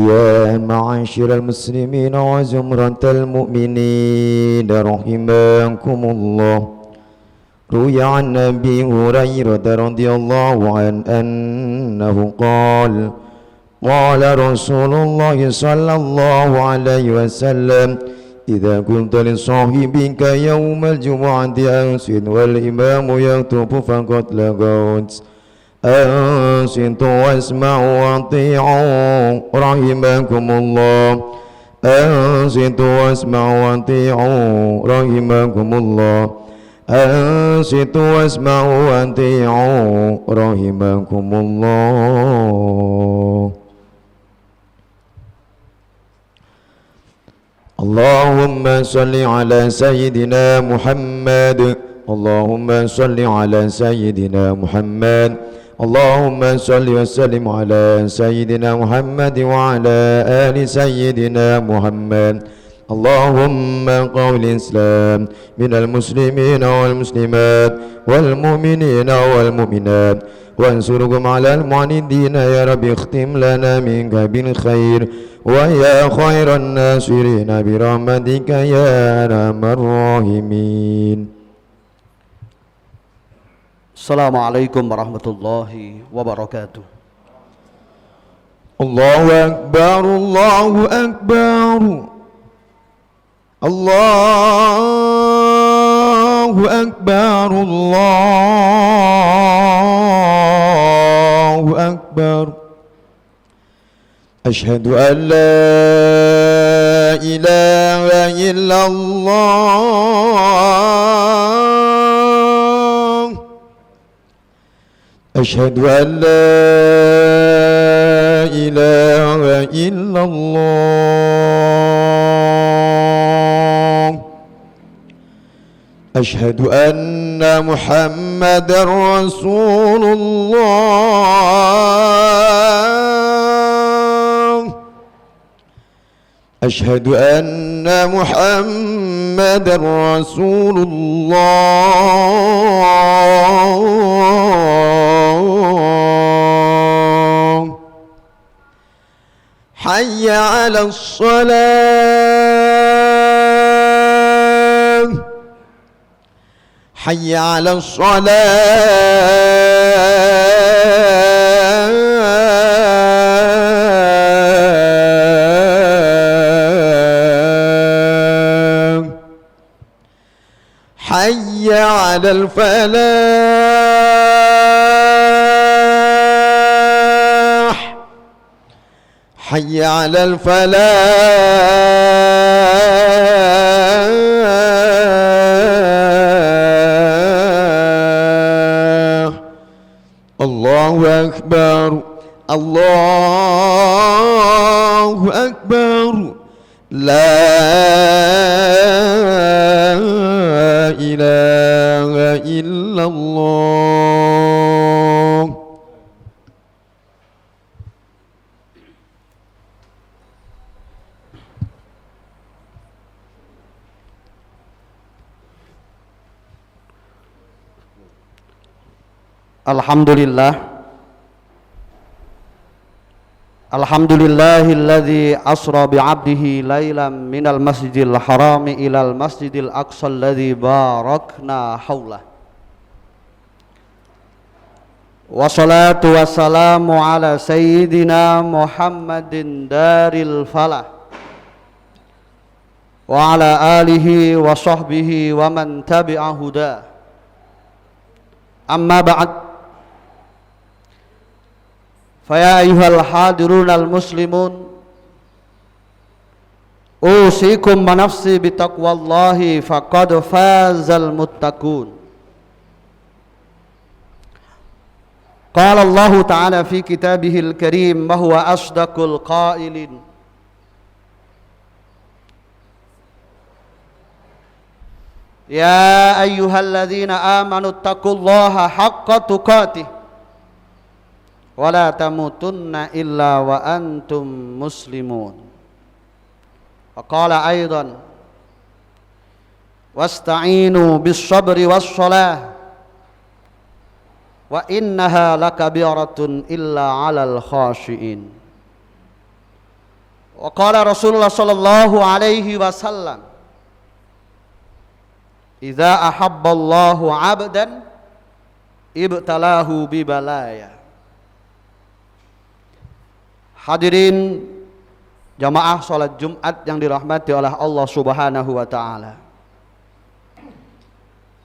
يا معاشر المسلمين وزمرة المؤمنين رحمكم الله. روي عن أبي هريرة رضي الله عنه أنه قال: قال رسول الله صلى الله عليه وسلم: إذا قلت لصاحبك يوم الجمعة أنصت والإمام يخطب فقد لغوت. أنصتوا واسمعوا وأطيعوا رحمكم الله. أنصتوا واسمعوا وأطيعوا رحمكم الله. أنصتوا واسمعوا وأطيعوا رحمكم الله. اللهم صل على سيدنا محمد. اللهم صل على سيدنا محمد. اللهم صل وسلم على سيدنا محمد وعلى آل سيدنا محمد. اللهم قوم الإسلام من المسلمين والمسلمات والمؤمنين والمؤمنات وانصركم على المعاندين يا رب. اختم لنا منك بالخير ويا خير الناصرين برحمتك يا أرحم الراحمين. Assalamualaikum warahmatullahi wabarakatuh. Allahu Akbar, Allahu Akbar, Allahu Akbar, Allahu Akbar. Asyhadu an la ilaha illallah. أشهد أن لا إله إلا الله. أشهد أن محمد رسول الله. أشهد أن محمد رسول الله. حي على الصلاة. حي على الصلاة. حي على الفلاح. حي على الفلاح. الله أكبر، الله أكبر. لا إله إلا الله. Alhamdulillahilladzi asra bi'abdihi lailan minal masjidil harami ilal masjidil aqsa alladzi barakna haulah. Wassalatu wassalamu ala sayyidina Muhammadin daril falah wa ala alihi wa sahbihi wa man tabi'a huda. Amma ba'd. Faya ayyuhal hadirunal muslimun, usikum wa nafsi bitaqwallahi faqad fazal muttaqun. Qala Allah ta'ala fi kitabihil karim wa huwa asdaqul qailin. Ya ayyuhalladzina amanu taqullaha haqqa tuqatih wala tamutunna illa wa antum muslimun. Wa qala aidan wasta'inu bis sabri was shalah wa innaha lakabiratun illa 'alal khashiin. Wa qala Rasulullah sallallahu alaihi wasallam, "Idza ahabballahu 'abdan ibtalahu bibalaya." Hadirin jamaah salat Jumat yang dirahmati oleh Allah Subhanahu wa taala.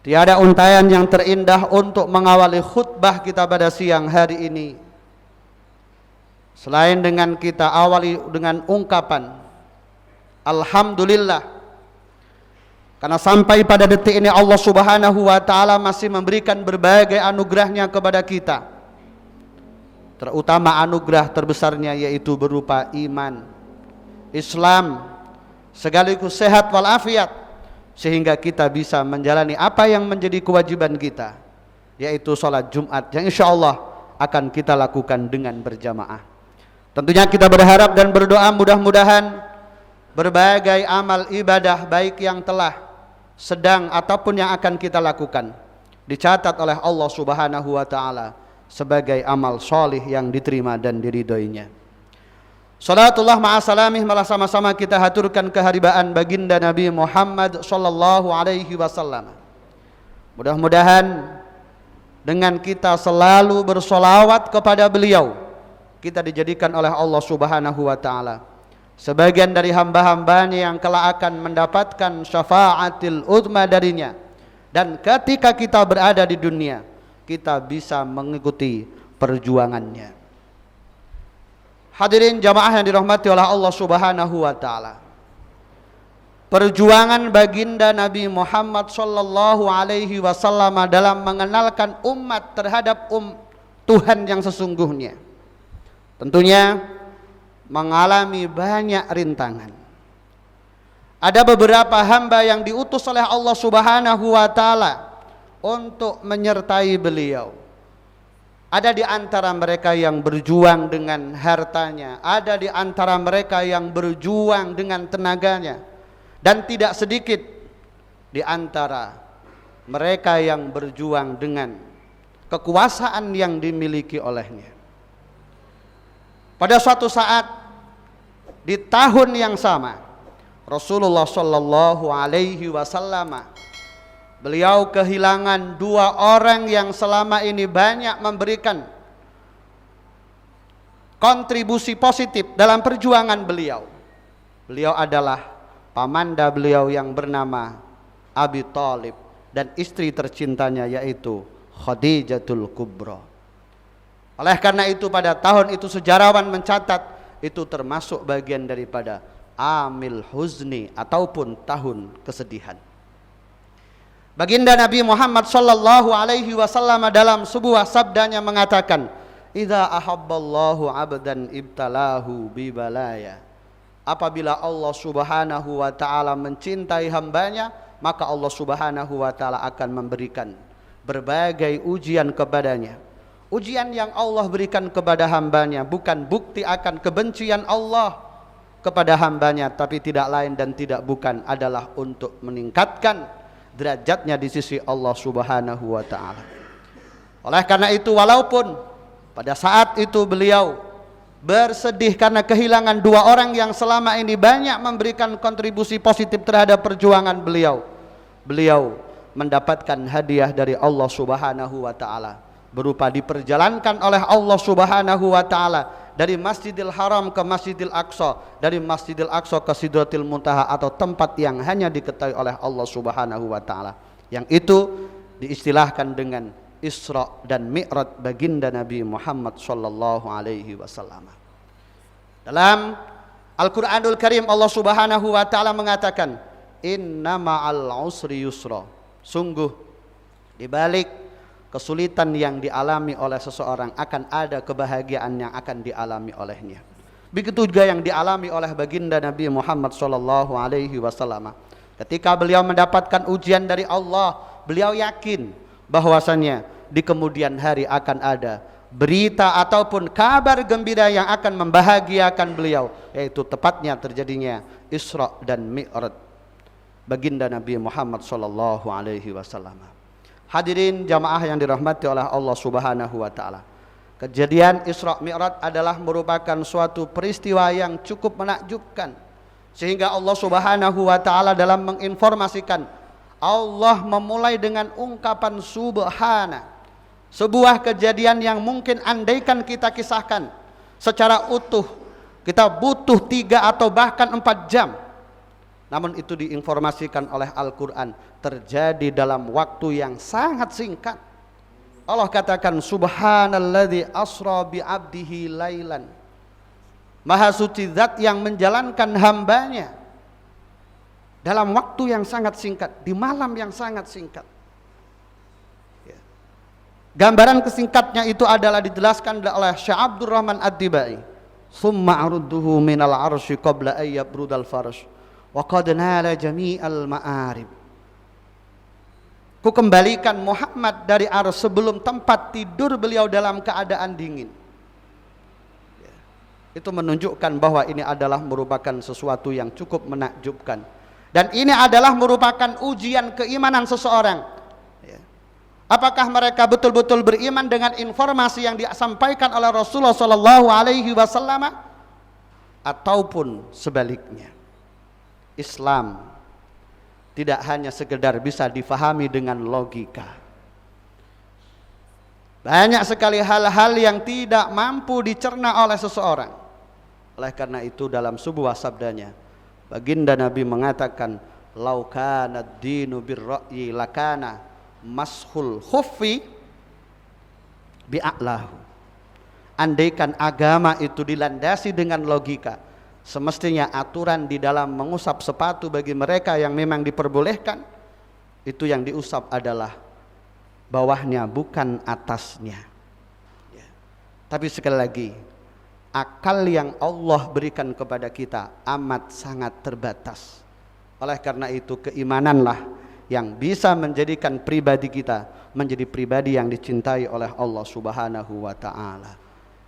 Tiada untayan yang terindah untuk mengawali khutbah kita pada siang hari ini selain dengan kita awali dengan ungkapan alhamdulillah, karena sampai pada detik ini Allah Subhanahu wa taala masih memberikan berbagai anugerahnya kepada kita, terutama anugerah terbesarnya yaitu berupa iman, Islam, sekaligus sehat walafiat, sehingga kita bisa menjalani apa yang menjadi kewajiban kita, yaitu sholat Jumat yang insya Allah akan kita lakukan dengan berjamaah. Tentunya kita berharap dan berdoa mudah-mudahan berbagai amal ibadah baik yang telah, sedang ataupun yang akan kita lakukan dicatat oleh Allah Subhanahu wa taala sebagai amal solih yang diterima dan diridhoinya. Salatullah ma'asalamih malah sama-sama kita haturkan keharibaan baginda Nabi Muhammad sallallahu alaihi wasallam. Mudah-mudahan dengan kita selalu bersolawat kepada beliau, kita dijadikan oleh Allah Subhanahu wa taala sebagian dari hamba-hambanya yang kelak akan mendapatkan syafaatil uzma darinya, dan ketika kita berada di dunia kita bisa mengikuti perjuangannya. Hadirin jamaah yang dirahmati oleh Allah Subhanahu wa taala, perjuangan baginda Nabi Muhammad sallallahu alaihi wasallam dalam mengenalkan umat terhadap Tuhan yang sesungguhnya tentunya mengalami banyak rintangan. Ada beberapa hamba yang diutus oleh Allah Subhanahu wa taala untuk menyertai beliau. Ada di antara mereka yang berjuang dengan hartanya, ada di antara mereka yang berjuang dengan tenaganya, dan tidak sedikit di antara mereka yang berjuang dengan kekuasaan yang dimiliki olehnya. Pada suatu saat di tahun yang sama, Rasulullah sallallahu alaihi wasallam beliau kehilangan dua orang yang selama ini banyak memberikan kontribusi positif dalam perjuangan beliau. Beliau adalah pamanda beliau yang bernama Abi Thalib dan istri tercintanya yaitu Khadijatul Kubra. Oleh karena itu pada tahun itu sejarawan mencatat itu termasuk bagian daripada Amil Huzni ataupun tahun kesedihan. Baginda Nabi Muhammad sallallahu alaihi wasallam dalam sebuah sabdanya mengatakan, "Idza ahabballahu 'abdan ibtalahu bibalaya." Apabila Allah Subhanahu wa taala mencintai hambanya, maka Allah Subhanahu wa taala akan memberikan berbagai ujian kepadanya. Ujian yang Allah berikan kepada hambanya bukan bukti akan kebencian Allah kepada hambanya, tapi tidak lain dan tidak bukan adalah untuk meningkatkan derajatnya di sisi Allah Subhanahu wa taala. Oleh karena itu walaupun pada saat itu beliau bersedih karena kehilangan dua orang yang selama ini banyak memberikan kontribusi positif terhadap perjuangan beliau, beliau mendapatkan hadiah dari Allah Subhanahu wa taala berupa diperjalankan oleh Allah Subhanahu wa taala dari Masjidil Haram ke Masjidil Aqsa, dari Masjidil Aqsa ke Sidratil Muntaha atau tempat yang hanya diketahui oleh Allah Subhanahu wa taala. Yang itu diistilahkan dengan Isra dan Mi'raj baginda Nabi Muhammad sallallahu alaihi wasallam. Dalam Al-Qur'anul Karim Allah Subhanahu wa taala mengatakan, "Inna ma'al usri yusra." Sungguh di balik kesulitan yang dialami oleh seseorang akan ada kebahagiaan yang akan dialami olehnya. Begitu juga yang dialami oleh baginda Nabi Muhammad sallallahu alaihi wasallam. Ketika beliau mendapatkan ujian dari Allah, beliau yakin bahwasannya di kemudian hari akan ada berita ataupun kabar gembira yang akan membahagiakan beliau, yaitu tepatnya terjadinya Isra dan Mi'raj baginda Nabi Muhammad sallallahu alaihi wasallam. Hadirin jamaah yang dirahmati oleh Allah Subhanahu wa taala. Kejadian Isra Mi'raj adalah merupakan suatu peristiwa yang cukup menakjubkan, sehingga Allah Subhanahu wa taala dalam menginformasikan, Allah memulai dengan ungkapan subhana. Sebuah kejadian yang mungkin andaikan kita kisahkan secara utuh, kita butuh 3 atau bahkan 4 jam. Namun itu diinformasikan oleh Al-Quran terjadi dalam waktu yang sangat singkat. Allah katakan subhanalladzi asra bi'abdihi lailan. Maha suci zat yang menjalankan hambanya dalam waktu yang sangat singkat, di malam yang sangat singkat. Gambaran kesingkatnya itu adalah dijelaskan oleh Syekh Abdul Rahman Ad-Dibai. Summa arudduhu minal arsy qabla an yabrudal farsh wa qad nala jami'al ma'arib. Ku kembalikan Muhammad dari arsy sebelum tempat tidur beliau dalam keadaan dingin. Itu menunjukkan bahwa ini adalah merupakan sesuatu yang cukup menakjubkan. Dan ini adalah merupakan ujian keimanan seseorang. Apakah mereka betul-betul beriman dengan informasi yang disampaikan oleh Rasulullah SAW ataupun sebaliknya. Islam tidak hanya sekedar bisa difahami dengan logika. Banyak sekali hal-hal yang tidak mampu dicerna oleh seseorang. Oleh karena itu dalam sebuah sabdanya, baginda Nabi mengatakan, "Lau kana ad-dinu bir-ra'yi lakana mashul khuffi bi'a'lahu." Andaikan agama itu dilandasi dengan logika, semestinya aturan di dalam mengusap sepatu bagi mereka yang memang diperbolehkan, itu yang diusap adalah bawahnya bukan atasnya. Tapi sekali lagi, akal yang Allah berikan kepada kita amat sangat terbatas. Oleh karena itu keimananlah yang bisa menjadikan pribadi kita menjadi pribadi yang dicintai oleh Allah Subhanahu wa taala.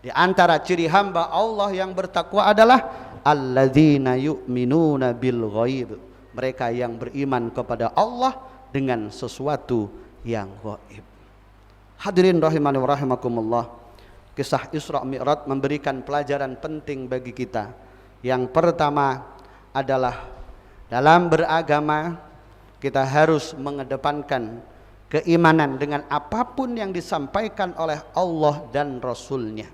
Di antara ciri hamba Allah yang bertakwa adalah alladzina yu'minuna bil ghaib. Mereka yang beriman kepada Allah dengan sesuatu yang gaib. Hadirin rahimani wa rahimakumullah. Kisah Isra Mi'raj memberikan pelajaran penting bagi kita. Yang pertama adalah dalam beragama kita harus mengedepankan keimanan dengan apapun yang disampaikan oleh Allah dan Rasul-Nya.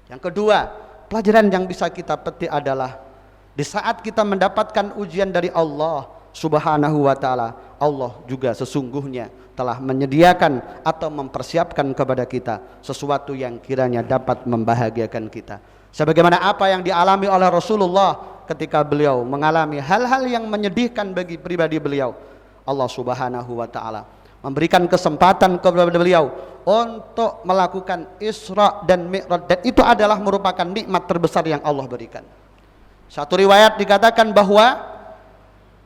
Yang kedua, pelajaran yang bisa kita petik adalah di saat kita mendapatkan ujian dari Allah Subhanahu wa taala, Allah juga sesungguhnya telah menyediakan atau mempersiapkan kepada kita sesuatu yang kiranya dapat membahagiakan kita. Sebagaimana apa yang dialami oleh Rasulullah ketika beliau mengalami hal-hal yang menyedihkan bagi pribadi beliau. Allah Subhanahu wa taala memberikan kesempatan kepada beliau untuk melakukan Isra dan Mi'raj, dan itu adalah merupakan nikmat terbesar yang Allah berikan. Satu riwayat dikatakan bahwa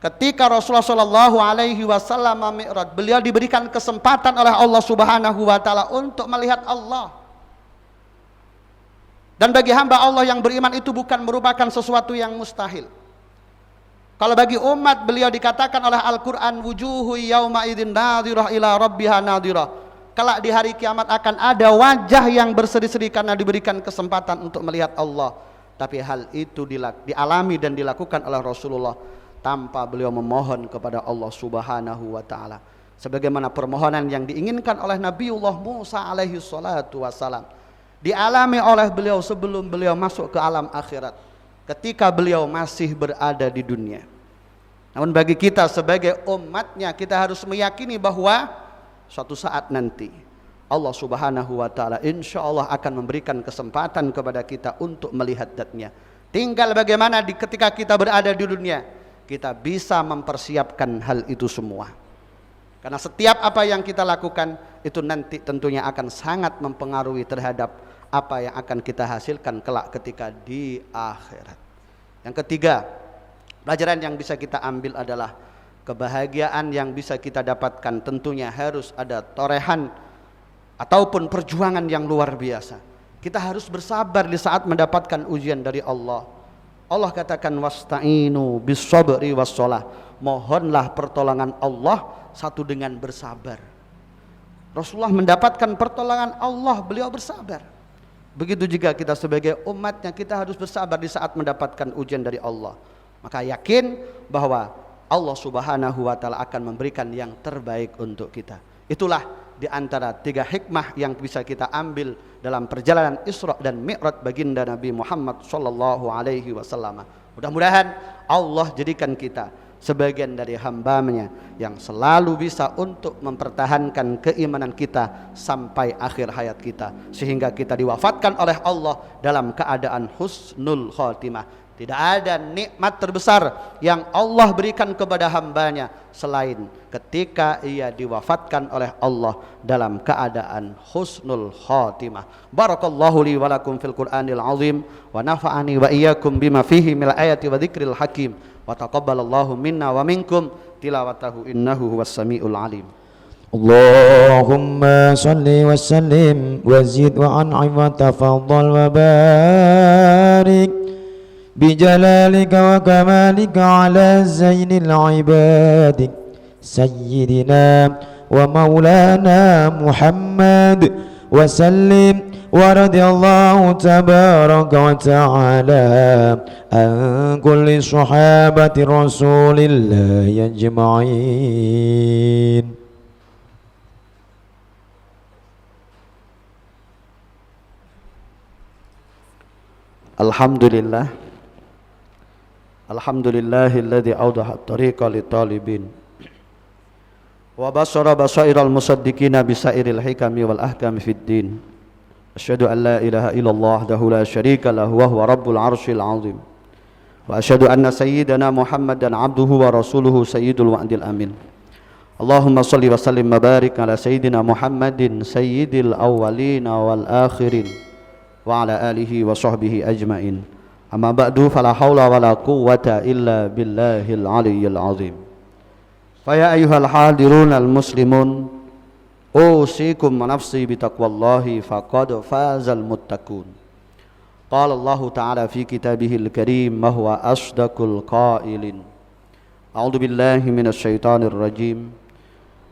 ketika Rasulullah SAW Mi'raj, beliau diberikan kesempatan oleh Allah Subhanahu wa taala untuk melihat Allah. Dan bagi hamba Allah yang beriman itu bukan merupakan sesuatu yang mustahil. Kalau bagi umat beliau dikatakan oleh Al-Quran, wujuhu yawma idzin nadhirah ila rabbiha nadhirah. Kelak di hari kiamat akan ada wajah yang berseri-seri karena diberikan kesempatan untuk melihat Allah. Tapi hal itu dialami dan dilakukan oleh Rasulullah tanpa beliau memohon kepada Allah Subhanahu wa taala. Sebagaimana permohonan yang diinginkan oleh Nabiullah Musa alaihi salatu wassalam dialami oleh beliau sebelum beliau masuk ke alam akhirat, ketika beliau masih berada di dunia. Namun bagi kita sebagai umatnya, kita harus meyakini bahwa suatu saat nanti Allah Subhanahu wa taala insya Allah akan memberikan kesempatan kepada kita untuk melihat zatnya. Tinggal bagaimana ketika kita berada di dunia kita bisa mempersiapkan hal itu semua. Karena setiap apa yang kita lakukan itu nanti tentunya akan sangat mempengaruhi terhadap apa yang akan kita hasilkan kelak ketika di akhirat. Yang ketiga, pelajaran yang bisa kita ambil adalah kebahagiaan yang bisa kita dapatkan tentunya harus ada torehan ataupun perjuangan yang luar biasa. Kita harus bersabar di saat mendapatkan ujian dari Allah. Allah katakan wasta'inu bis-sabri was-shalah. Mohonlah pertolongan Allah satu dengan bersabar. Rasulullah mendapatkan pertolongan Allah, beliau bersabar. Begitu juga kita sebagai umatnya, kita harus bersabar di saat mendapatkan ujian dari Allah. Maka yakin bahwa Allah Subhanahu wa Ta'ala akan memberikan yang terbaik untuk kita. Itulah di antara 3 hikmah yang bisa kita ambil dalam perjalanan Isra dan Mi'raj baginda Nabi Muhammad sallallahu alaihi wasallam. Mudah-mudahan Allah jadikan kita sebagian dari hamba-Nya yang selalu bisa untuk mempertahankan keimanan kita sampai akhir hayat kita, sehingga kita diwafatkan oleh Allah dalam keadaan husnul khotimah. Tidak ada nikmat terbesar yang Allah berikan kepada hambanya selain ketika ia diwafatkan oleh Allah dalam keadaan husnul khatimah. Barakallahu li wa lakum fil Qur'anil azim wa nafa'ani wa iyyakum bima fihi minal ayati wa dzikril hakim wa taqabbalallahu minna wa minkum tilawatahu innahu huwas samiul alim. Allahumma salli wa sallim wa zid wa an'im wa tafaddal wa barik بجلالك وكمالك على زين العباد سيدنا ومولانا محمد وسلم ورضي الله تبارك وتعالى عن كل صحابة رسول الله أجمعين. Alhamdulillah. Alhamdulillahilladzi awdaha at-tariqa lit-talibin wa basara basairal musaddiqina bisairil hikami wal ahkami fid din. Asyhadu an la ilaha illallah wahdahu la syarika lahu wa huwa rabbul arsyil azim. Wa asyhadu anna sayyidana Muhammadan abduhu wa rasuluhu sayyidul wa'dil amin. Allahumma shalli wa sallim wa barik ala sayyidina Muhammadin sayyidil awwalin wal akhirin wa ala alihi wa sahbihi ajmain. Amma ba'du fala haula wala quwwata illa billahil aliyyil azim. Fa ya ayyuhal hadirun al muslimun usikum wa nafsi bitaqwallahi faqad fazal muttaqun. Qala Allah ta'ala fi kitabihil karim wa huwa asdaqul qailin. A'udzu billahi minasy syaithanir rajim.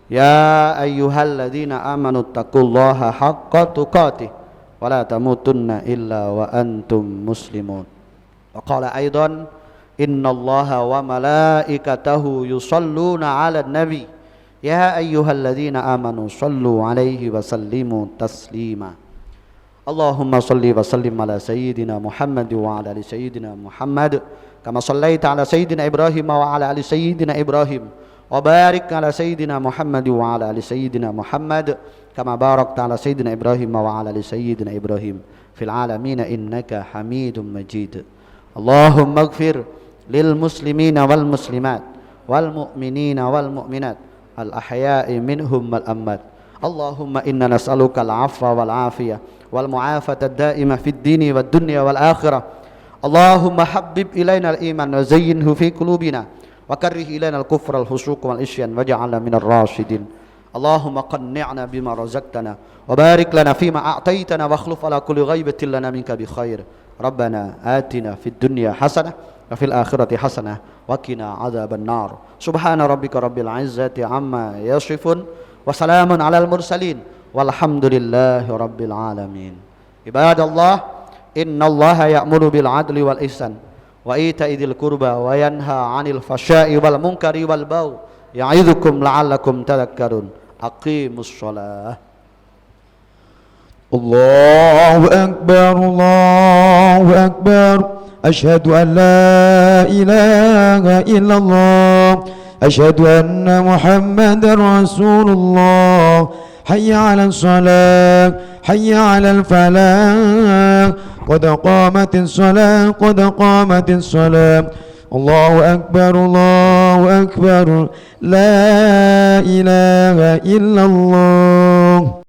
Ya ayyuhalladzina amanu taqullaha haqqa tuqatih wa la tamutunna illa wa antum muslimun. Wa qala aidan innallaha wa malaikatahu yusalluna 'alan nabi ya ayyuhalladzina amanu sallu 'alaihi wa sallimu taslima. Allahumma salli wa sallim ala sayyidina Muhammad wa ala ali sayyidina Muhammad kama sallaita ala sayyidina Ibrahim wa ala ali sayyidina Ibrahim wa barik ala sayyidina Muhammad wa ala ali sayyidina Muhammad kama barakta ala sayyidina Ibrahim wa ala ali sayyidina Ibrahim fil alamin innaka Hamidum Majid. Allahumma ighfir lil muslimina wal muslimat wal mu'minina wal mu'minat al ahya'i minhum wal amwat. Allahumma inna nas'aluka al 'afwa wal 'afiyah wal mu'afata ad-da'imah fid dini wad dunya wal akhirah. Allahumma habbib ilaina al iman wa zayyinhu fi qulubina wa karrih ilaina al kufra al fusuq wal isyan waj'alna minar rasyidin. Allahumma qanni'na bima razaqtana wa barik lana fima a'taytana wa akhlif ala kulli ghaibatin lana minka bi khair. Rabbana atina fid dunya hasanah wa fil akhirati hasanah wa qina adzaban nar. Subhana rabbika rabbil izzati amma yasifun wa salamun alal mursalin walhamdulillahi rabbil alamin. Ibadallah, innallaha ya'muru bil adli wal ihsan wa ita'i dzil qurba wa yanha 'anil fahsya'i wal munkari wal baghi ya'idzukum la'allakum tadhakkarun. Aqimus shalah. Allahu akbar, Allahu akbar. Asyhadu an la ilaha illallah, asyhadu anna Muhammadar Rasulullah. Hayya 'alas shalah, hayya 'alal falah. Qad qamatis shalah, qad qamatis shalah. Allahu akbar, Allahu akbar. La ilaha illallah.